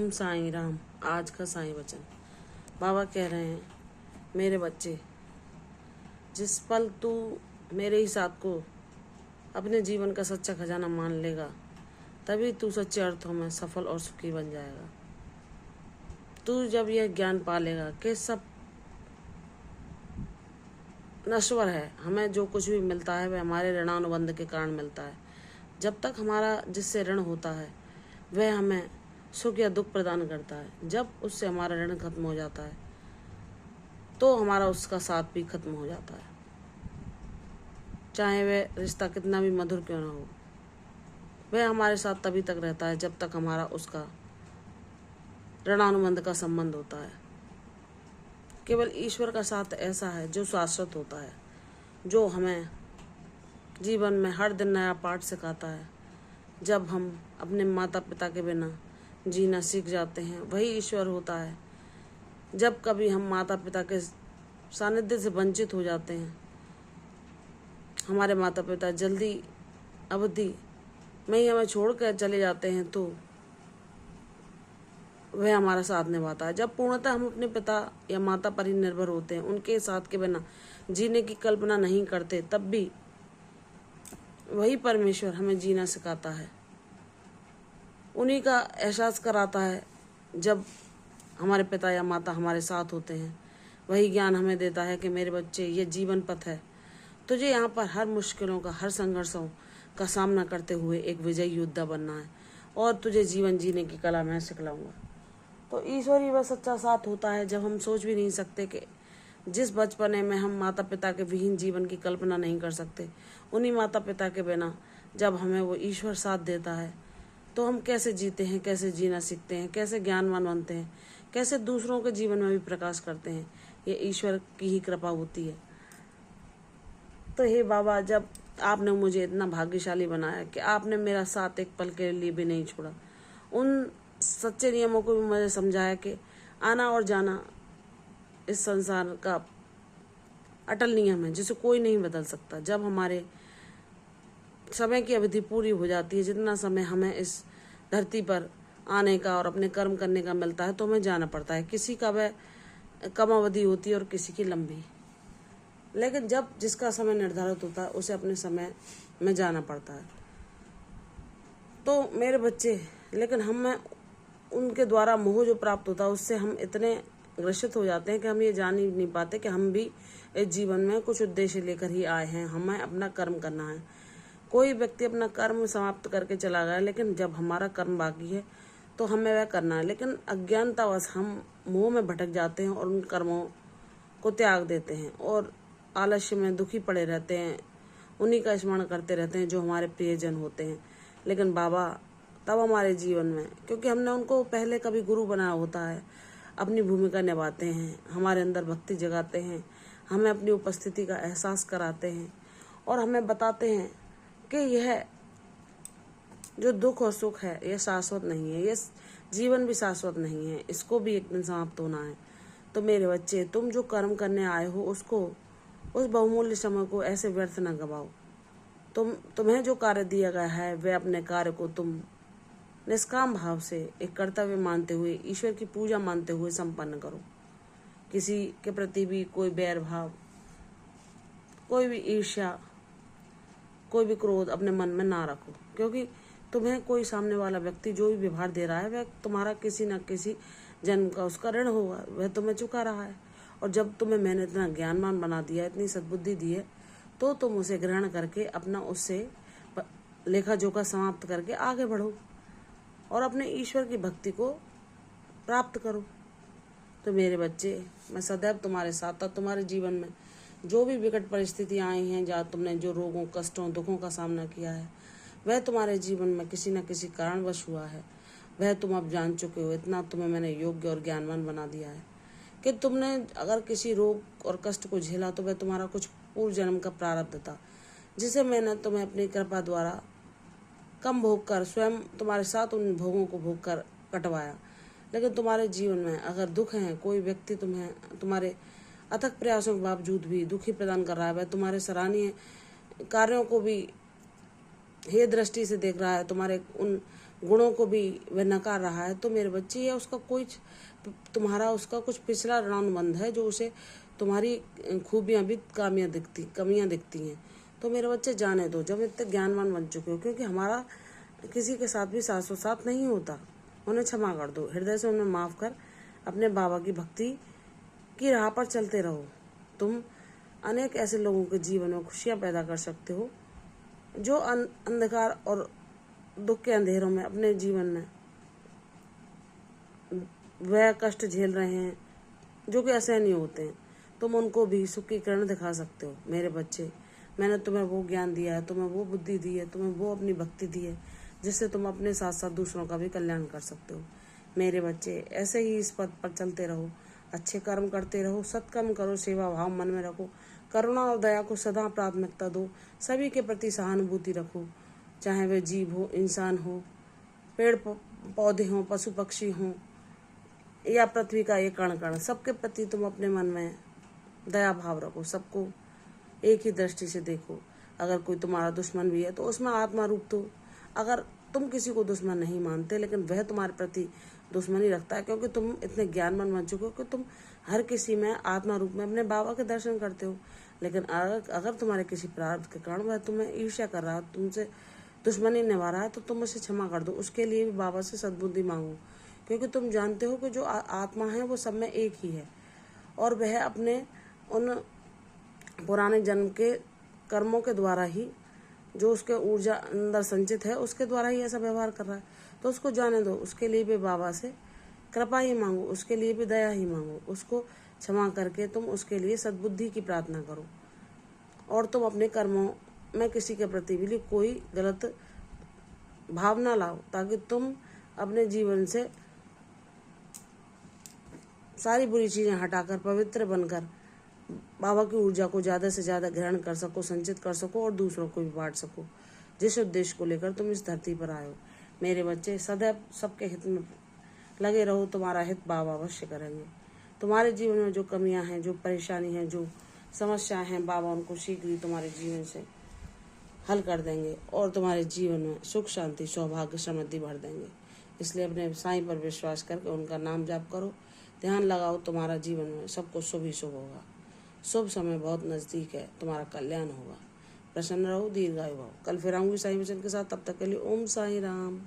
ओम साईं राम। आज का साईं वचन बाबा कह रहे हैं, मेरे बच्चे, जिस पल तू मेरे ही साथ को अपने जीवन का सच्चा खजाना मान लेगा, तभी तू सच्चे अर्थों में सफल और सुखी बन जाएगा। तू जब यह ज्ञान पा लेगा कि सब नश्वर है, हमें जो कुछ भी मिलता है वह हमारे ऋणानुबंध के कारण मिलता है। जब तक हमारा जिससे ऋण होता है वह हमें सुख या दुख प्रदान करता है। जब उससे हमारा ऋण खत्म हो जाता है तो हमारा उसका साथ भी खत्म हो जाता है, चाहे वह रिश्ता कितना भी मधुर क्यों ना हो। वह हमारे साथ तभी तक रहता है जब तक हमारा उसका ऋणानुबंध का संबंध होता है। केवल ईश्वर का साथ ऐसा है जो शाश्वत होता है, जो हमें जीवन में हर दिन नया पाठ सिखाता है। जब हम अपने माता पिता के बिना जीना सीख जाते हैं, वही ईश्वर होता है। जब कभी हम माता पिता के सानिध्य से वंचित हो जाते हैं, हमारे माता पिता जल्दी अवधि में ही हमें छोड़कर चले जाते हैं, तो वह हमारा साथ निभाता है। जब पूर्णतः हम अपने पिता या माता पर ही निर्भर होते हैं, उनके साथ के बिना जीने की कल्पना नहीं करते, तब भी वही परमेश्वर हमें जीना सिखाता है। उन्हीं का एहसास कराता है। जब हमारे पिता या माता हमारे साथ होते हैं, वही ज्ञान हमें देता है कि मेरे बच्चे, ये जीवन पथ है। तुझे यहाँ पर हर मुश्किलों का, हर संघर्षों का सामना करते हुए एक विजयी योद्धा बनना है, और तुझे जीवन जीने की कला मैं सिखलाऊंगा। तो ईश्वर ही वह सच्चा साथ होता है जब हम सोच भी नहीं सकते कि जिस बचपने में हम माता पिता के विहीन जीवन की कल्पना नहीं कर सकते, उन्हीं माता पिता के बिना जब हमें वो ईश्वर साथ देता है, तो हम कैसे जीते हैं, कैसे जीना सीखते हैं, कैसे ज्ञानवान बनते हैं, कैसे दूसरों के जीवन में भी प्रकाश करते हैं। ये ईश्वर की ही कृपा होती है। तो हे बाबा, जब आपने मुझे इतना भाग्यशाली बनाया कि आपने मेरा साथ एक पल के लिए भी नहीं छोड़ा, उन सच्चे नियमों को भी मुझे समझाया कि आना और जाना इस संसार का अटल नियम है, जिसे कोई नहीं बदल सकता। जब हमारे समय की अवधि पूरी हो जाती है, जितना समय हमें इस धरती पर आने का और अपने कर्म करने का मिलता है, तो हमें जाना पड़ता है। किसी का वह कम अवधि होती है और किसी की लंबी, लेकिन जब जिसका समय निर्धारित होता है उसे अपने समय में जाना पड़ता है। तो मेरे बच्चे, लेकिन हमें उनके द्वारा मोह जो प्राप्त होता है, उससे हम इतने ग्रसित हो जाते हैं कि हम ये जान ही नहीं पाते कि हम भी इस जीवन में कुछ उद्देश्य लेकर ही आए हैं। हमें अपना कर्म करना है। कोई व्यक्ति अपना कर्म समाप्त करके चला गया, लेकिन जब हमारा कर्म बाकी है तो हमें वह करना है। लेकिन अज्ञानतावश हम मोह में भटक जाते हैं और उन कर्मों को त्याग देते हैं और आलस्य में दुखी पड़े रहते हैं। उन्हीं का स्मरण करते रहते हैं जो हमारे प्रियजन होते हैं। लेकिन बाबा तब हमारे जीवन में, क्योंकि हमने उनको पहले कभी गुरु बनाया होता है, अपनी भूमिका निभाते हैं, हमारे अंदर भक्ति जगाते हैं, हमें अपनी उपस्थिति का एहसास कराते हैं और हमें बताते हैं कि यह जो दुख और सुख है यह शाश्वत नहीं है, यह जीवन भी शाश्वत नहीं है, इसको भी एक दिन समाप्त होना है। तो मेरे बच्चे, तुम जो कर्म करने आए हो उसको, उस बहुमूल्य समय को ऐसे व्यर्थ न गवाओ। तुम्हें जो कार्य दिया गया है वह अपने कार्य को तुम निष्काम भाव से, एक कर्तव्य मानते हुए, ईश्वर की पूजा मानते हुए संपन्न करो। किसी के प्रति भी कोई बैर भाव, कोई भी ईर्ष्या, कोई भी क्रोध अपने मन में ना रखो, क्योंकि तुम्हें कोई सामने वाला व्यक्ति जो भी व्यवहार दे रहा है वह तुम्हारा किसी न किसी जन्म का उसका ऋण होगा, वह तुम्हें चुका रहा है। और जब तुम्हें मैंने इतना ज्ञानवान बना दिया, इतनी सद्बुद्धि दी है, तो तुम उसे ग्रहण करके अपना उससे लेखा जोखा समाप्त करके आगे बढ़ो और अपने ईश्वर की भक्ति को प्राप्त करो। तो मेरे बच्चे, मैं सदैव तुम्हारे साथ था। तुम्हारे जीवन में जो भी विकट परिस्थितियाँ आई हैं, जहाँ तुमने जो रोगों, कष्टों, दुखों का सामना किया है, वह तुम्हारे जीवन में किसी न किसी कारणवश हुआ है। वह तुम अब जान चुके हो। इतना तुम्हें मैंने योग्य और ज्ञानवान बना दिया है कि तुमने अगर किसी रोग और कष्ट को झेला तो वह तुम्हारा कुछ पूर्व जन्म का प्रारब्ध था, जिसे मैंने तुम्हें अपनी कृपा द्वारा कम भोग कर, स्वयं तुम्हारे साथ उन भोगों को भोग कर कटवाया। लेकिन तुम्हारे जीवन में अगर दुख है, कोई व्यक्ति तुम्हें तुम्हारे अथक प्रयासों के बावजूद भी दुखी प्रदान कर रहा है, वह तुम्हारे सराहनीय कार्यों को भी हे दृष्टि से देख रहा है, तुम्हारे उन गुणों को भी वह नकार रहा है, तो मेरे बच्चे ये उसका कोई तुम्हारा उसका कुछ पिछला ऋणानुबंध है जो उसे तुम्हारी खूबियां भी कमियां दिखती हैं। तो मेरे बच्चे जाने दो, जब इतने ज्ञानवान बन चुके हो, क्योंकि हमारा किसी के साथ भी 707 नहीं होता। उन्हें क्षमा कर दो, हृदय से उन्हें माफ कर अपने बाबा की भक्ति की राह पर चलते रहो। तुम अनेक ऐसे लोगों के जीवन में खुशियां पैदा कर सकते हो जो अंधकार और दुख के अंधेरों में अपने जीवन में वह कष्ट झेल रहे हैं जो कि असहनीय होते हैं। तुम उनको भी सुख की किरण दिखा सकते हो। मेरे बच्चे, मैंने तुम्हें वो ज्ञान दिया है, तुम्हें वो बुद्धि दी है, तुम्हें वो अपनी भक्ति दी है जिससे तुम अपने साथ साथ दूसरों का भी कल्याण कर सकते हो। मेरे बच्चे, ऐसे ही इस पथ पर चलते रहो, अच्छे कर्म करते रहो, सत्कर्म करो, सेवा भाव मन में रखो, करुणा और दया को सदा प्राथमिकता दो, सभी के प्रति सहानुभूति रखो, चाहे वे जीव हो, इंसान हो, पेड़ पौधे हों, पशु पक्षी हों या पृथ्वी का एक कण कण, सबके प्रति तुम अपने मन में दया भाव रखो, सबको एक ही दृष्टि से देखो। अगर कोई तुम्हारा दुश्मन भी है तो उसमें आत्मा रूप दो। अगर तुम किसी को दुश्मन नहीं मानते लेकिन वह तुम्हारे प्रति दुश्मनी रखता है, क्योंकि तुम इतने ज्ञानवान बन चुके हो कि तुम हर किसी में आत्मा रूप में अपने बाबा के दर्शन करते हो। लेकिन अगर तुम्हारे किसी प्रारब्ध के कारण वह तुम्हें ईर्ष्या कर रहा है, तुमसे दुश्मनी निभा रहा है, तो तुम उसे क्षमा कर दो। उसके लिए भी बाबा से सद्बुद्धि मांगो, क्योंकि तुम जानते हो कि जो आत्मा है वो सब में एक ही है और वह अपने उन पुराने जन्म के कर्मों के द्वारा ही, जो उसके ऊर्जा अंदर संचित है, उसके द्वारा ही ऐसा व्यवहार कर रहा है। तो उसको जाने दो, उसके लिए भी बाबा से कृपा ही मांगो, उसके लिए भी दया ही मांगो, उसको क्षमा करके तुम उसके लिए सद्बुद्धि की प्रार्थना करो और तुम अपने कर्मों में किसी के प्रति भी कोई गलत भावना लाओ, ताकि तुम अपने जीवन से सारी बुरी चीजें हटाकर पवित्र बनकर बाबा की ऊर्जा को ज़्यादा से ज़्यादा ग्रहण कर सको, संचित कर सको और दूसरों को भी बांट सको, जिस उद्देश्य को लेकर तुम इस धरती पर आए हो। मेरे बच्चे, सदैव सबके हित में लगे रहो, तुम्हारा हित बाबा अवश्य करेंगे। तुम्हारे जीवन में जो कमियां हैं, जो परेशानी हैं, जो समस्याएं हैं, बाबा उनको शीघ्र ही तुम्हारे जीवन से हल कर देंगे और तुम्हारे जीवन में सुख शांति सौभाग्य समृद्धि भर देंगे। इसलिए अपने साईं पर विश्वास करके उनका नाम जाप करो, ध्यान लगाओ, तुम्हारा जीवन में सब कुछ शुभ ही शुभ होगा। शुभ समय बहुत नज़दीक है, तुम्हारा कल्याण होगा। प्रसन्न रहो, दीर्घायु भव। कल फिर आऊंगी साईं वचन के साथ, तब तक के लिए ओम साईं राम।